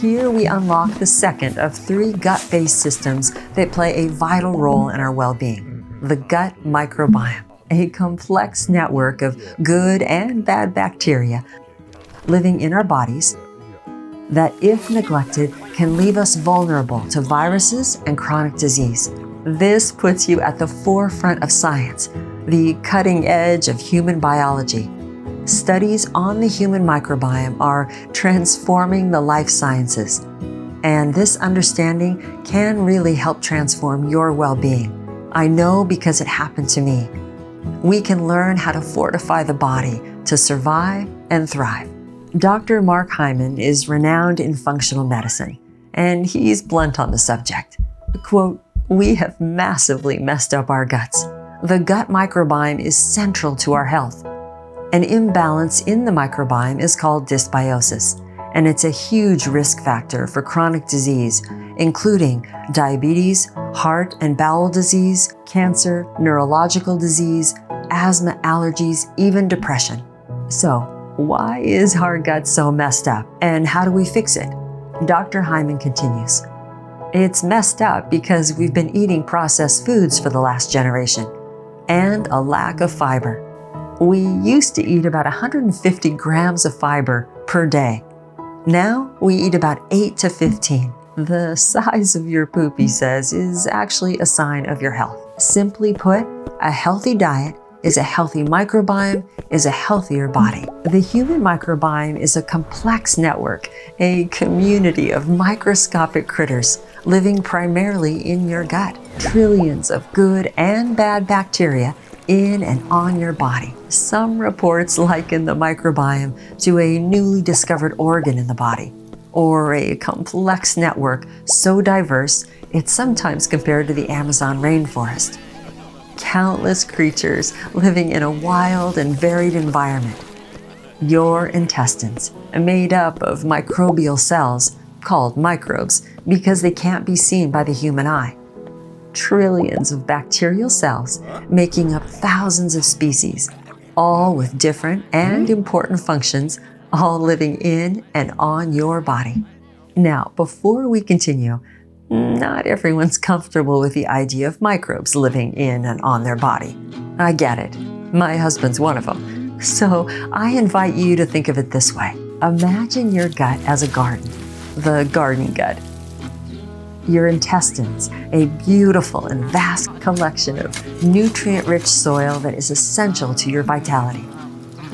Here we unlock the second of 3 gut-based systems that play a vital role in our well-being: the gut microbiome, a complex network of good and bad bacteria living in our bodies that, if neglected, can leave us vulnerable to viruses and chronic disease. This puts you at the forefront of science, the cutting edge of human biology. Studies on the human microbiome are transforming the life sciences, and this understanding can really help transform your well-being. I know because it happened to me. We can learn how to fortify the body to survive and thrive. Dr. Mark Hyman is renowned in functional medicine, and he's blunt on the subject. Quote, "We have massively messed up our guts. The gut microbiome is central to our health. An imbalance in the microbiome is called dysbiosis, and it's a huge risk factor for chronic disease, including diabetes, heart and bowel disease, cancer, neurological disease, asthma, allergies, even depression." So, why is our gut so messed up, and how do we fix it? Dr. Hyman continues, "It's messed up because we've been eating processed foods for the last generation, and a lack of fiber. We used to eat about 150 grams of fiber per day. Now we eat about 8 to 15. The size of your poop," he says, "is actually a sign of your health. Simply put, a healthy diet is a healthy microbiome, is a healthier body." The human microbiome is a complex network, a community of microscopic critters living primarily in your gut. Trillions of good and bad bacteria in and on your body. Some reports liken the microbiome to a newly discovered organ in the body, or a complex network so diverse it's sometimes compared to the Amazon rainforest. Countless creatures living in a wild and varied environment. Your intestines, made up of microbial cells called microbes because they can't be seen by the human eye. Trillions of bacterial cells making up thousands of species, all with different and important functions, all living in and on your body. Now, before we continue, not everyone's comfortable with the idea of microbes living in and on their body. I get it. My husband's one of them. So I invite you to think of it this way. Imagine your gut as a garden, the garden gut. Your intestines, a beautiful and vast collection of nutrient-rich soil that is essential to your vitality.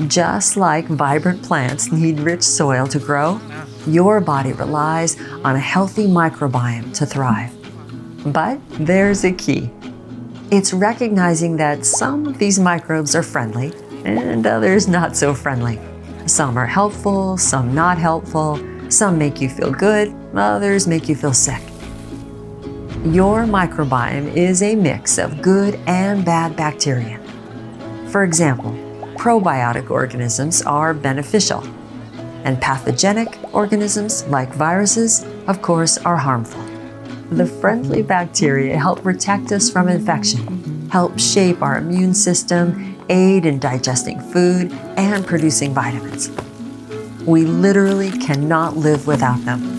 Just like vibrant plants need rich soil to grow, your body relies on a healthy microbiome to thrive. But there's a key. It's recognizing that some of these microbes are friendly and others not so friendly. Some are helpful, some not helpful. Some make you feel good, others make you feel sick. Your microbiome is a mix of good and bad bacteria. For example, probiotic organisms are beneficial, and pathogenic organisms like viruses, of course, are harmful. The friendly bacteria help protect us from infection, help shape our immune system, aid in digesting food, and producing vitamins. We literally cannot live without them.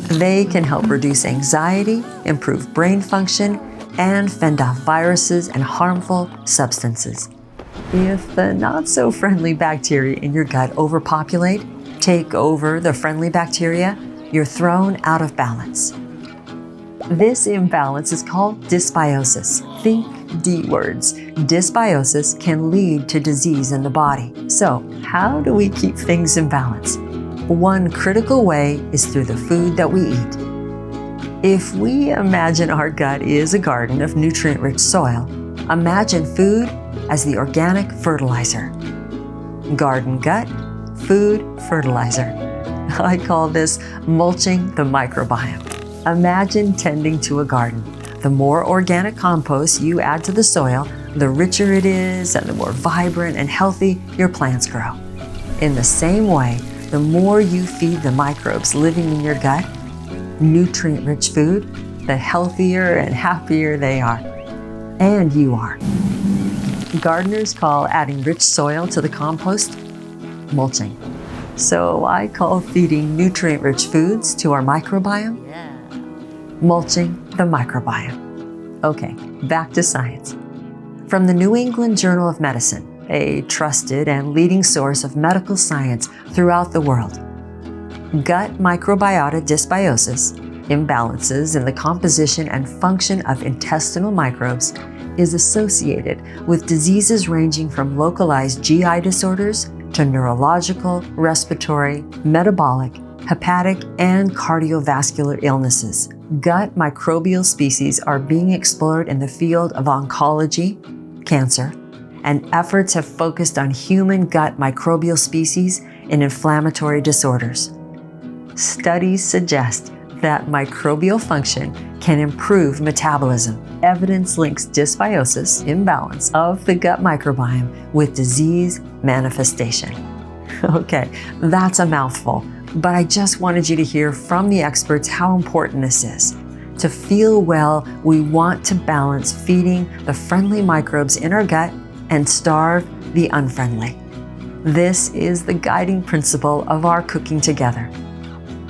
They can help reduce anxiety, improve brain function, and fend off viruses and harmful substances. If the not-so-friendly bacteria in your gut overpopulate, take over the friendly bacteria, you're thrown out of balance. This imbalance is called dysbiosis. Think D words. Dysbiosis can lead to disease in the body. So, how do we keep things in balance? One critical way is through the food that we eat. If we imagine our gut is a garden of nutrient-rich soil, imagine food as the organic fertilizer. Garden gut, food, fertilizer. I call this mulching the microbiome. Imagine tending to a garden. The more organic compost you add to the soil, the richer it is and the more vibrant and healthy your plants grow. In the same way, the more you feed the microbes living in your gut nutrient-rich food, the healthier and happier they are. And you are. Gardeners call adding rich soil to the compost mulching. So I call feeding nutrient-rich foods to our microbiome mulching the microbiome. Okay, back to science. From the New England Journal of Medicine, a trusted and leading source of medical science throughout the world, gut microbiota dysbiosis, imbalances in the composition and function of intestinal microbes, is associated with diseases ranging from localized GI disorders to neurological, respiratory, metabolic, hepatic, and cardiovascular illnesses. Gut microbial species are being explored in the field of oncology, cancer, and efforts have focused on human gut microbial species in inflammatory disorders. Studies suggest that microbial function can improve metabolism. Evidence links dysbiosis, imbalance of the gut microbiome, with disease manifestation. Okay, that's a mouthful, but I just wanted you to hear from the experts how important this is. To feel well, we want to balance feeding the friendly microbes in our gut and starve the unfriendly. This is the guiding principle of our cooking together.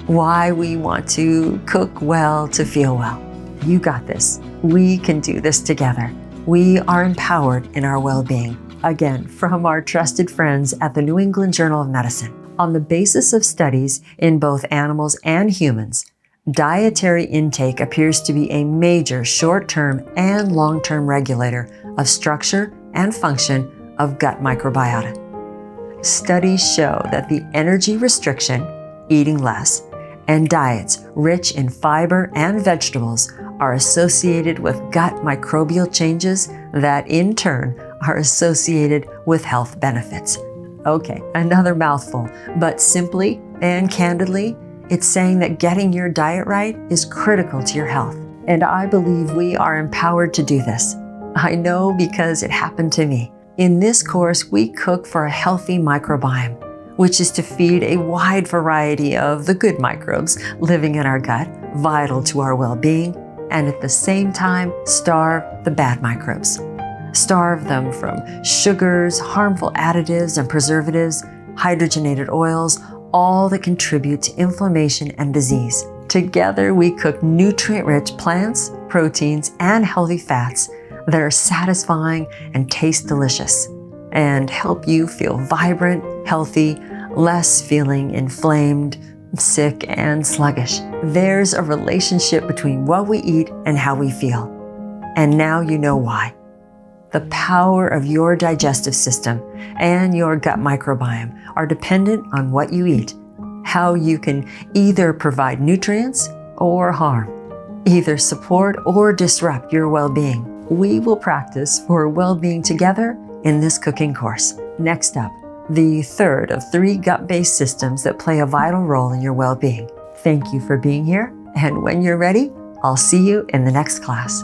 Why we want to cook well to feel well. You got this. We can do this together. We are empowered in our well-being. Again, from our trusted friends at the New England Journal of Medicine. On the basis of studies in both animals and humans, dietary intake appears to be a major short-term and long-term regulator of structure and function of gut microbiota. Studies show that the energy restriction, eating less, and diets rich in fiber and vegetables are associated with gut microbial changes that in turn are associated with health benefits. Okay, another mouthful, but simply and candidly, it's saying that getting your diet right is critical to your health. And I believe we are empowered to do this. I know because it happened to me. In this course, we cook for a healthy microbiome, which is to feed a wide variety of the good microbes living in our gut, vital to our well-being, and at the same time, starve the bad microbes. Starve them from sugars, harmful additives and preservatives, hydrogenated oils, all that contribute to inflammation and disease. Together, we cook nutrient-rich plants, proteins, and healthy fats that are satisfying and taste delicious, and help you feel vibrant, healthy, less feeling inflamed, sick, and sluggish. There's a relationship between what we eat and how we feel. And now you know why. The power of your digestive system and your gut microbiome are dependent on what you eat, how you can either provide nutrients or harm, either support or disrupt your well-being. We will practice for well-being together in this cooking course. Next up, the third of 3 gut-based systems that play a vital role in your well-being. Thank you for being here, and when you're ready, I'll see you in the next class.